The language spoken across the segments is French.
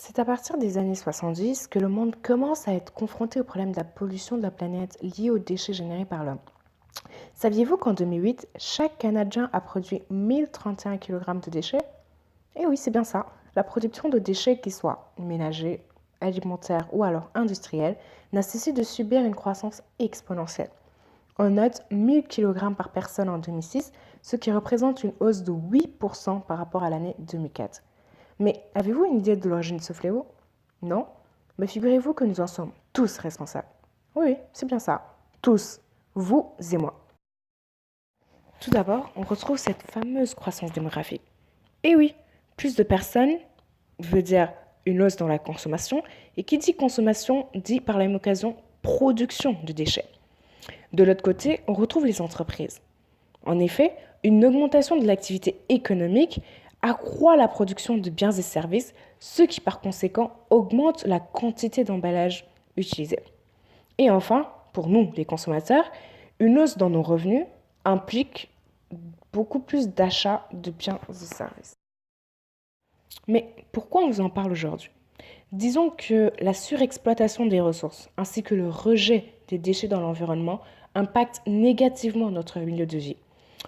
C'est à partir des années 70 que le monde commence à être confronté au problème de la pollution de la planète liée aux déchets générés par l'homme. Saviez-vous qu'en 2008, chaque Canadien a produit 1031 kg de déchets? Eh oui, c'est bien ça. La production de déchets, qu'ils soient ménagers, alimentaires ou alors industriels, n'a cessé de subir une croissance exponentielle. On note 1000 kg par personne en 2006, ce qui représente une hausse de 8% par rapport à l'année 2004. Mais avez-vous une idée de l'origine de ce fléau? Non? Mais figurez-vous que nous en sommes tous responsables. Oui, c'est bien ça. Tous. Vous et moi. Tout d'abord, on retrouve cette fameuse croissance démographique. Et oui, plus de personnes veut dire une hausse dans la consommation, et qui dit consommation dit par la même occasion production de déchets. De l'autre côté, on retrouve les entreprises. En effet, une augmentation de l'activité économique accroît la production de biens et services, ce qui par conséquent augmente la quantité d'emballage utilisé. Et enfin, pour nous, les consommateurs, une hausse dans nos revenus implique beaucoup plus d'achats de biens et services. Mais pourquoi on vous en parle aujourd'hui? Disons que la surexploitation des ressources ainsi que le rejet des déchets dans l'environnement impactent négativement notre milieu de vie.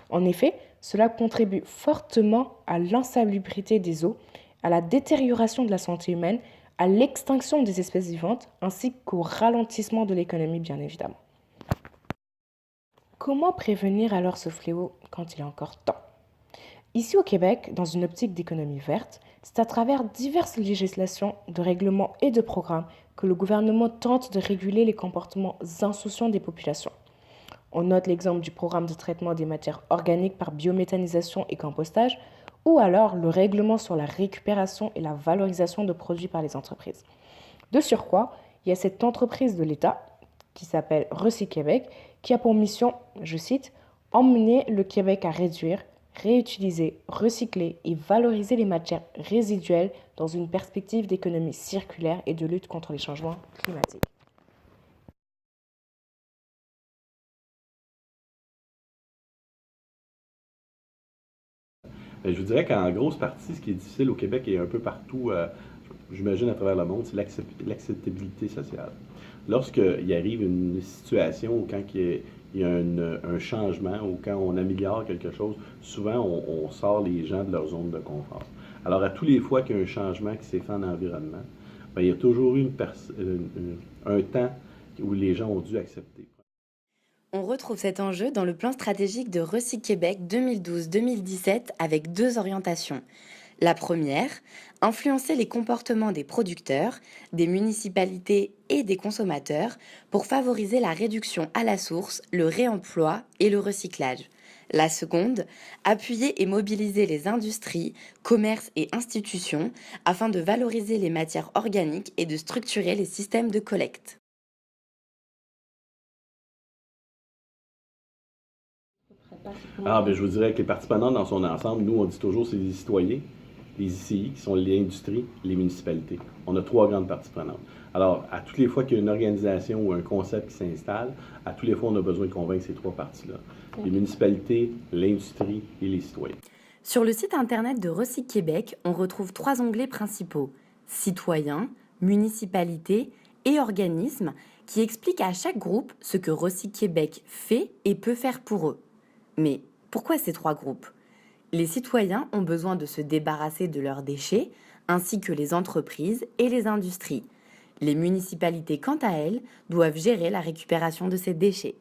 En effet, cela contribue fortement à l'insalubrité des eaux, à la détérioration de la santé humaine, à l'extinction des espèces vivantes, ainsi qu'au ralentissement de l'économie, bien évidemment. Comment prévenir alors ce fléau quand il est encore temps? Ici au Québec, dans une optique d'économie verte, c'est à travers diverses législations, de règlements et de programmes que le gouvernement tente de réguler les comportements insouciants des populations. On note l'exemple du programme de traitement des matières organiques par biométhanisation et compostage, ou alors le règlement sur la récupération et la valorisation de produits par les entreprises. De surcroît, il y a cette entreprise de l'État qui s'appelle Recyc-Québec, qui a pour mission, je cite, emmener le Québec à réduire, réutiliser, recycler et valoriser les matières résiduelles dans une perspective d'économie circulaire et de lutte contre les changements climatiques. Je vous dirais qu'en grosse partie, ce qui est difficile au Québec et un peu partout, j'imagine à travers le monde, c'est l'acceptabilité sociale. Lorsqu'il arrive une situation ou quand il y a un changement ou quand on améliore quelque chose, souvent on sort les gens de leur zone de confort. Alors à tous les fois qu'il y a un changement qui s'est fait en environnement, ben, il y a toujours eu un temps où les gens ont dû accepter. On retrouve cet enjeu dans le plan stratégique de Recyc Québec 2012-2017 avec deux orientations. La première, influencer les comportements des producteurs, des municipalités et des consommateurs pour favoriser la réduction à la source, le réemploi et le recyclage. La seconde, appuyer et mobiliser les industries, commerces et institutions afin de valoriser les matières organiques et de structurer les systèmes de collecte. Ah, ben, je vous dirais que les parties prenantes dans son ensemble, nous, on dit toujours, c'est les citoyens, les ICI, qui sont les industries, les municipalités. On a trois grandes parties prenantes. Alors, à toutes les fois qu'il y a une organisation ou un concept qui s'installe, à toutes les fois, on a besoin de convaincre ces trois parties-là. Les municipalités, l'industrie et les citoyens. Sur le site internet de Recyc Québec, on retrouve trois onglets principaux: citoyens, municipalités et organismes, qui expliquent à chaque groupe ce que Recyc Québec fait et peut faire pour eux. Mais pourquoi ces trois groupes? Les citoyens ont besoin de se débarrasser de leurs déchets, ainsi que les entreprises et les industries. Les municipalités, quant à elles, doivent gérer la récupération de ces déchets.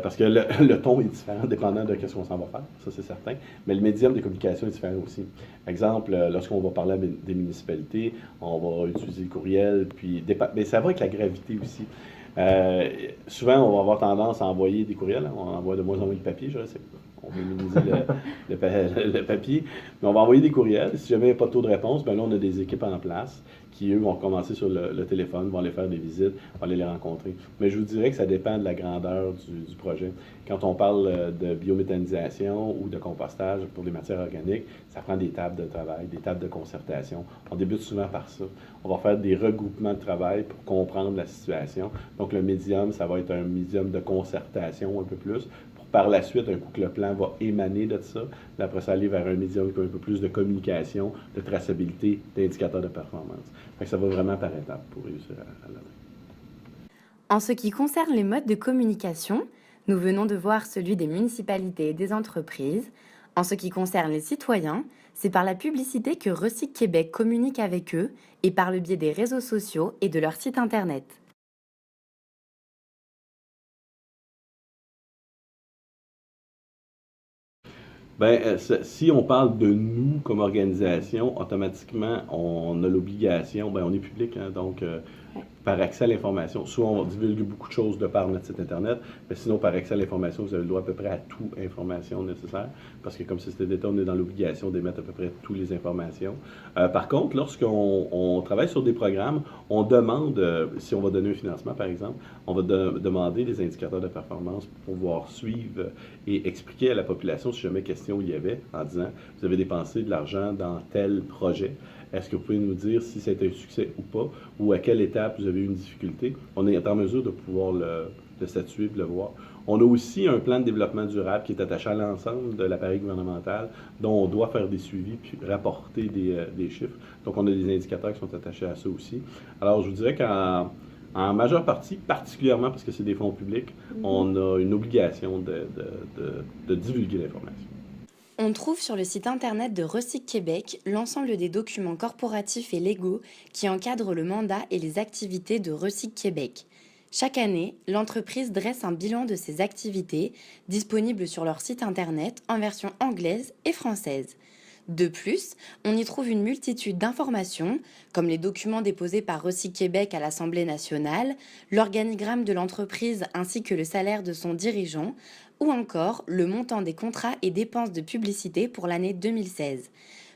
Parce que le ton est différent dépendant de ce qu'on s'en va faire, ça c'est certain, mais le médium de communication est différent aussi. Exemple, lorsqu'on va parler des municipalités, on va utiliser le courriel, mais ça va avec la gravité aussi. Souvent, on va avoir tendance à envoyer des courriels, hein. On envoie de moins en moins de papier, je sais. On veut minimiser le papier, mais on va envoyer des courriels. Si jamais il n'y a pas de taux de réponse, ben là, on a des équipes en place qui, eux, vont commencer sur le téléphone, vont aller faire des visites, vont aller les rencontrer. Mais je vous dirais que ça dépend de la grandeur du projet. Quand on parle de biométhanisation ou de compostage pour les matières organiques, ça prend des tables de travail, des tables de concertation. On débute souvent par ça. On va faire des regroupements de travail pour comprendre la situation. Donc, le médium, ça va être un médium de concertation un peu plus, pour Par la suite, un coup que le plan va émaner de ça, là, après ça, aller vers un médium qui a un peu plus de communication, de traçabilité, d'indicateurs de performance. Fait que ça va vraiment par étapes pour réussir à l'atteindre. En ce qui concerne les modes de communication, nous venons de voir celui des municipalités et des entreprises. En ce qui concerne les citoyens, c'est par la publicité que Recyc Québec communique avec eux et par le biais des réseaux sociaux et de leur site internet. Si on parle de nous comme organisation, automatiquement, on a l'obligation, on est public, hein, donc par accès à l'information, soit on divulgue beaucoup de choses de par notre site Internet, mais sinon, par accès à l'information, vous avez le droit à peu près à toute information nécessaire, parce que comme système d'État, on est dans l'obligation d'émettre à peu près toutes les informations. Par contre, lorsqu'on travaille sur des programmes, on demande, si on va donner un financement, par exemple, on va demander des indicateurs de performance pour pouvoir suivre et expliquer à la population si jamais question il y avait, en disant, vous avez dépensé de l'argent dans tel projet. Est-ce que vous pouvez nous dire si c'est un succès ou pas, ou à quelle étape vous avez eu une difficulté? On est en mesure de pouvoir le statuer et le voir. On a aussi un plan de développement durable qui est attaché à l'ensemble de l'appareil gouvernemental, dont on doit faire des suivis puis rapporter des chiffres. Donc, on a des indicateurs qui sont attachés à ça aussi. Alors, je vous dirais qu'en majeure partie, particulièrement parce que c'est des fonds publics, on a une obligation de divulguer l'information. On trouve sur le site internet de Recyc Québec l'ensemble des documents corporatifs et légaux qui encadrent le mandat et les activités de Recyc Québec. Chaque année, l'entreprise dresse un bilan de ses activités, disponible sur leur site internet en version anglaise et française. De plus, on y trouve une multitude d'informations, comme les documents déposés par Recyc Québec à l'Assemblée nationale, l'organigramme de l'entreprise ainsi que le salaire de son dirigeant, ou encore le montant des contrats et dépenses de publicité pour l'année 2016.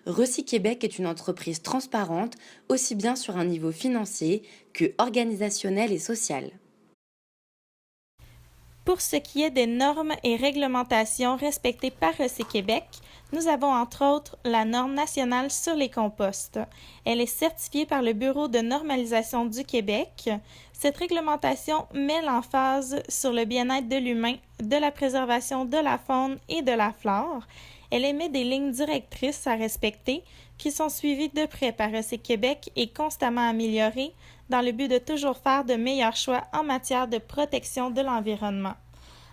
Recyc Québec est une entreprise transparente, aussi bien sur un niveau financier que organisationnel et social. Pour ce qui est des normes et réglementations respectées par Recyc Québec, nous avons entre autres la norme nationale sur les composts. Elle est certifiée par le Bureau de normalisation du Québec. Cette réglementation met l'emphase sur le bien-être de l'humain, de la préservation de la faune et de la flore. Elle émet des lignes directrices à respecter qui sont suivies de près par Recyc Québec et constamment améliorées dans le but de toujours faire de meilleurs choix en matière de protection de l'environnement.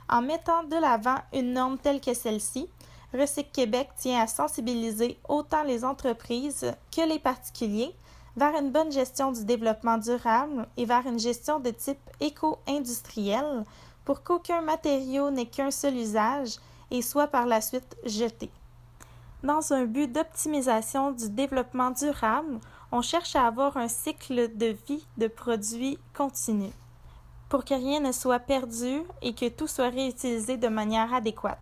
En mettant de l'avant une norme telle que celle-ci, Recyc Québec tient à sensibiliser autant les entreprises que les particuliers vers une bonne gestion du développement durable et vers une gestion de type éco-industriel pour qu'aucun matériau n'ait qu'un seul usage et soit par la suite jeté. Dans un but d'optimisation du développement durable, on cherche à avoir un cycle de vie de produits continu pour que rien ne soit perdu et que tout soit réutilisé de manière adéquate.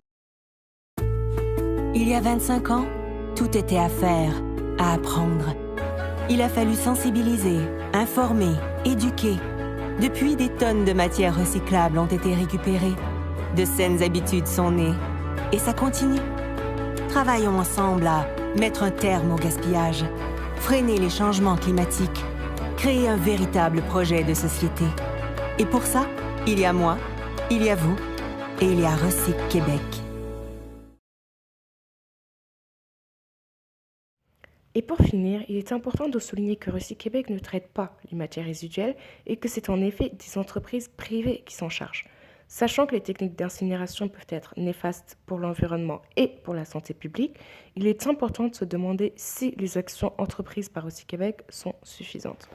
Il y a 25 ans, tout était à faire, à apprendre. Il a fallu sensibiliser, informer, éduquer. Depuis, des tonnes de matières recyclables ont été récupérées. De saines habitudes sont nées. Et ça continue. Travaillons ensemble à mettre un terme au gaspillage, freiner les changements climatiques, créer un véritable projet de société. Et pour ça, il y a moi, il y a vous et il y a Recyc Québec. Et pour finir, il est important de souligner que Recyc Québec ne traite pas les matières résiduelles et que c'est en effet des entreprises privées qui s'en chargent. Sachant que les techniques d'incinération peuvent être néfastes pour l'environnement et pour la santé publique, il est important de se demander si les actions entreprises par Recyc Québec sont suffisantes.